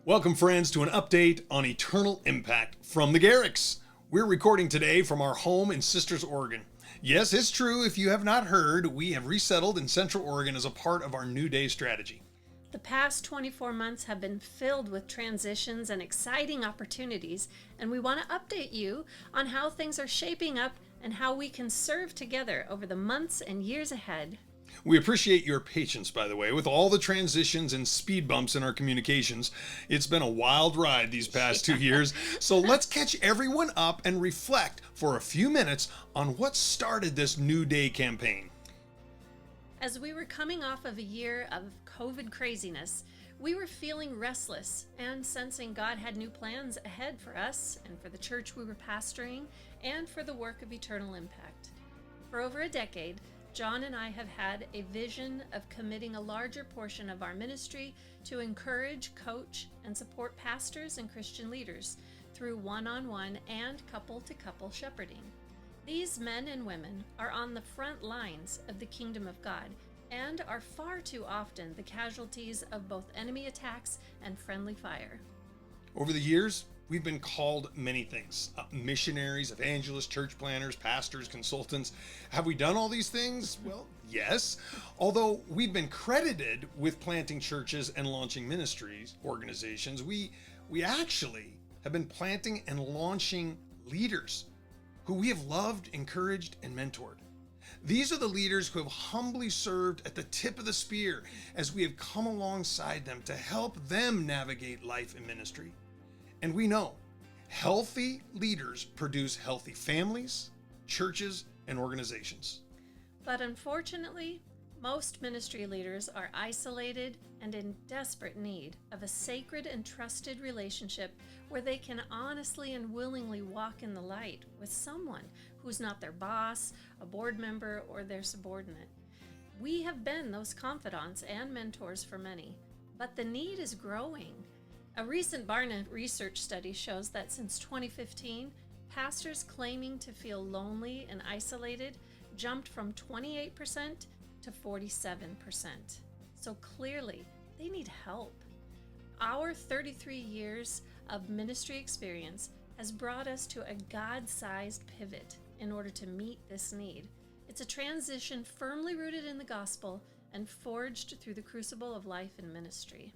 Welcome, friends, to an update on Eternal Impact from the Garricks. We're recording today from our home in Sisters, Oregon. Yes, it's true. If you have not heard, we have resettled in Central Oregon as a part of our New Day strategy. The past 24 months have been filled with transitions and exciting opportunities, and we want to update you on how things are shaping up and how we can serve together over the months and years ahead. We appreciate your patience, by the way, with all the transitions and speed bumps in our communications. It's been a wild ride these past 2 years, so let's catch everyone up and reflect for a few minutes on what started this New Day campaign. As we were coming off of a year of COVID craziness, we were feeling restless and sensing God had new plans ahead for us and for the church we were pastoring and for the work of Eternal Impact. For over a decade, John and I have had a vision of committing a larger portion of our ministry to encourage, coach, and support pastors and Christian leaders through one-on-one and couple-to-couple shepherding. These men and women are on the front lines of the kingdom of God and are far too often the casualties of both enemy attacks and friendly fire. Over the years, we've been called many things. Missionaries, evangelists, church planners, pastors, consultants. Have we done all these things? Well, yes. Although we've been credited with planting churches and launching ministries, organizations, we actually have been planting and launching leaders who we have loved, encouraged, and mentored. These are the leaders who have humbly served at the tip of the spear as we have come alongside them to help them navigate life and ministry. And we know healthy leaders produce healthy families, churches, and organizations. But unfortunately, most ministry leaders are isolated and in desperate need of a sacred and trusted relationship where they can honestly and willingly walk in the light with someone who's not their boss, a board member, or their subordinate. We have been those confidants and mentors for many, but the need is growing. A recent Barna research study shows that since 2015, pastors claiming to feel lonely and isolated jumped from 28% to 47%. So clearly, they need help. Our 33 years of ministry experience has brought us to a God-sized pivot in order to meet this need. It's a transition firmly rooted in the gospel and forged through the crucible of life and ministry.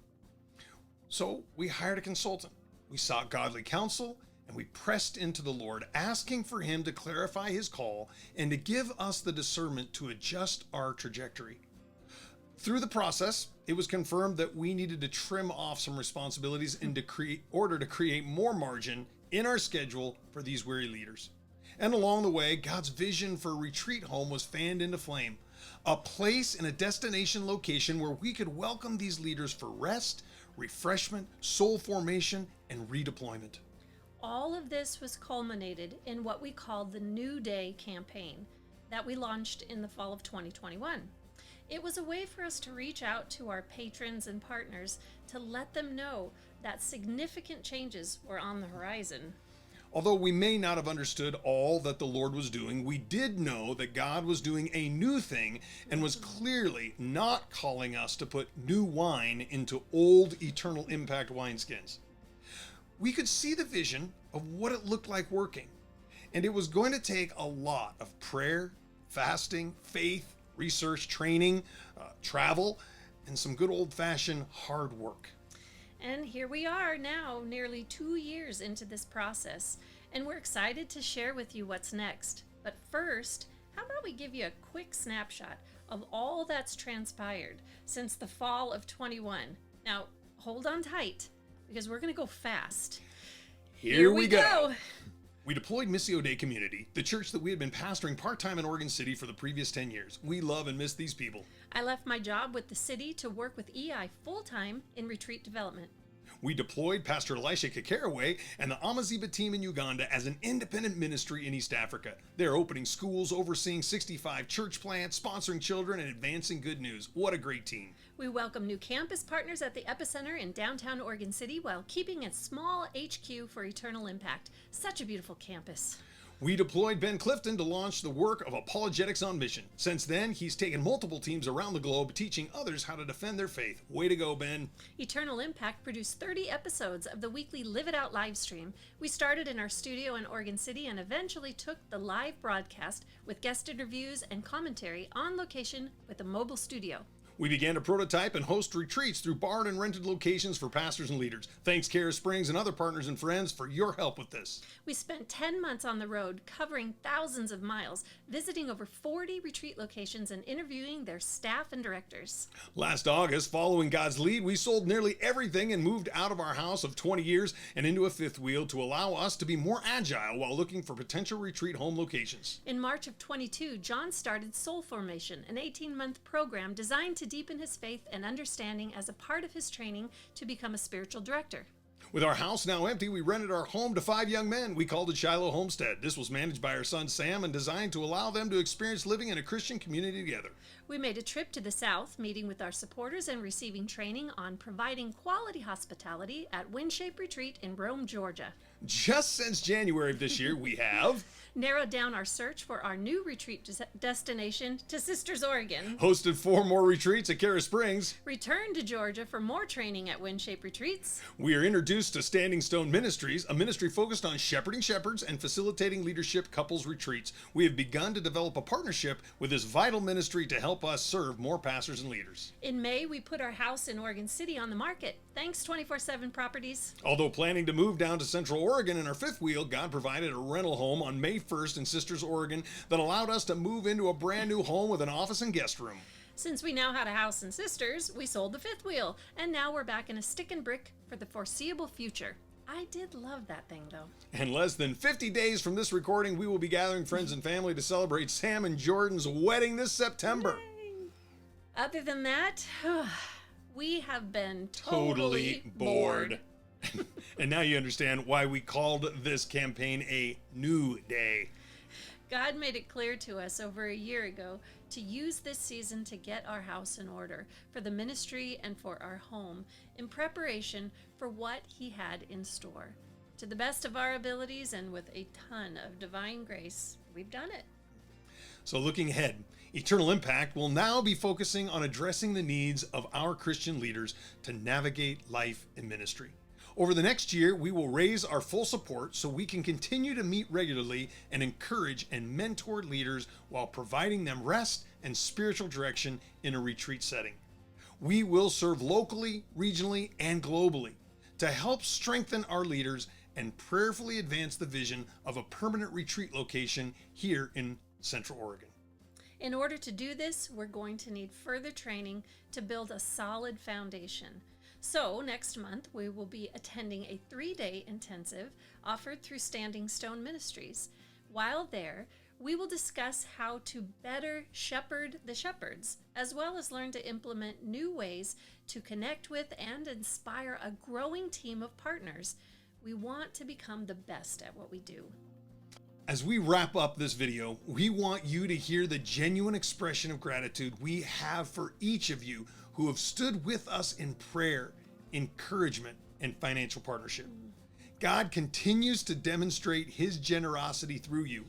So we hired a consultant. We sought godly counsel, and we pressed into the Lord, asking for him to clarify his call and to give us the discernment to adjust our trajectory. Through the process, it was confirmed that we needed to trim off some responsibilities in order to create more margin in our schedule for these weary leaders. And along the way, God's vision for a retreat home was fanned into flame, a place in a destination location where we could welcome these leaders for rest, refreshment, soul formation, and redeployment. All of this was culminated in what we called the New Day campaign that we launched in the fall of 2021. It was a way for us to reach out to our patrons and partners to let them know that significant changes were on the horizon. Although we may not have understood all that the Lord was doing, we did know that God was doing a new thing and was clearly not calling us to put new wine into old Eternal Impact wineskins. We could see the vision of what it looked like working, and it was going to take a lot of prayer, fasting, faith, research, training, travel, and some good old-fashioned hard work. And here we are now, nearly 2 years into this process, and we're excited to share with you what's next. But first, how about we give you a quick snapshot of all that's transpired since the fall of 21. Now, hold on tight, because we're going to go fast. Here we go. We deployed Missio Dei Community, the church that we had been pastoring part-time in Oregon City for the previous 10 years. We love and miss these people. I left my job with the city to work with EI full-time in retreat development. We deployed Pastor Elisha Kakaraway and the Amaziba team in Uganda as an independent ministry in East Africa. They're opening schools, overseeing 65 church plants, sponsoring children, and advancing good news. What a great team. We welcome new campus partners at the Epicenter in downtown Oregon City while keeping a small HQ for Eternal Impact. Such a beautiful campus. We deployed Ben Clifton to launch the work of Apologetics on Mission. Since then, he's taken multiple teams around the globe teaching others how to defend their faith. Way to go, Ben. Eternal Impact produced 30 episodes of the weekly Live It Out live stream. We started in our studio in Oregon City and eventually took the live broadcast with guest interviews and commentary on location with a mobile studio. We began to prototype and host retreats through barred and rented locations for pastors and leaders. Thanks, Cara Springs and other partners and friends for your help with this. We spent 10 months on the road, covering thousands of miles, visiting over 40 retreat locations and interviewing their staff and directors. Last August, following God's lead, we sold nearly everything and moved out of our house of 20 years and into a fifth wheel to allow us to be more agile while looking for potential retreat home locations. In March of 22, John started Soul Formation, an 18-month program designed to deepen his faith and understanding as a part of his training to become a spiritual director. With our house now empty, we rented our home to 5 young men. We called it Shiloh Homestead. This was managed by our son Sam and designed to allow them to experience living in a Christian community together. We made a trip to the South, meeting with our supporters and receiving training on providing quality hospitality at Windshape Retreat in Rome, Georgia. Just since January of this year, we have narrowed down our search for our new retreat destination to Sisters, Oregon. Hosted 4 more retreats at Cara Springs. Returned to Georgia for more training at Windshape Retreats. We are introduced to Standing Stone Ministries, a ministry focused on shepherding shepherds and facilitating leadership couples retreats. We have begun to develop a partnership with this vital ministry to help us serve more pastors and leaders. In May, we put our house in Oregon City on the market. Thanks, 24/7 Properties. Although planning to move down to Central Oregon in our fifth wheel, God provided a rental home on May 1st in Sisters, Oregon that allowed us to move into a brand new home with an office and guest room. Since we now had a house in Sisters, we sold the fifth wheel, and now we're back in a stick and brick for the foreseeable future. I did love that thing, though. And less than 50 days from this recording, we will be gathering friends and family to celebrate Sam and Jordan's wedding this September. Yay. Other than that, we have been totally bored. And now you understand why we called this campaign a new day. God made it clear to us over a year ago to use this season to get our house in order for the ministry and for our home in preparation for what He had in store. To the best of our abilities and with a ton of divine grace, we've done it. So looking ahead, Eternal Impact will now be focusing on addressing the needs of our Christian leaders to navigate life and ministry. Over the next year, we will raise our full support so we can continue to meet regularly and encourage and mentor leaders while providing them rest and spiritual direction in a retreat setting. We will serve locally, regionally, and globally to help strengthen our leaders and prayerfully advance the vision of a permanent retreat location here in Central Oregon. In order to do this, we're going to need further training to build a solid foundation. So next month, we will be attending a 3-day intensive offered through Standing Stone Ministries. While there, we will discuss how to better shepherd the shepherds, as well as learn to implement new ways to connect with and inspire a growing team of partners. We want to become the best at what we do. As we wrap up this video, we want you to hear the genuine expression of gratitude we have for each of you who have stood with us in prayer, encouragement, and financial partnership. God continues to demonstrate His generosity through you,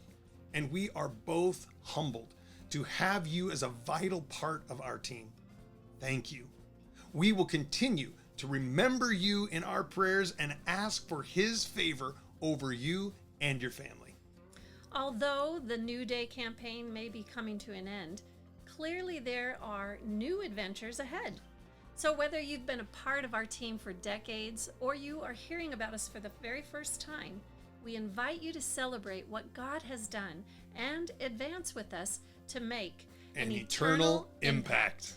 and we are both humbled to have you as a vital part of our team. Thank you. We will continue to remember you in our prayers and ask for His favor over you and your family. Although the New Day campaign may be coming to an end, clearly there are new adventures ahead. So whether you've been a part of our team for decades or you are hearing about us for the very first time, we invite you to celebrate what God has done and advance with us to make an eternal impact.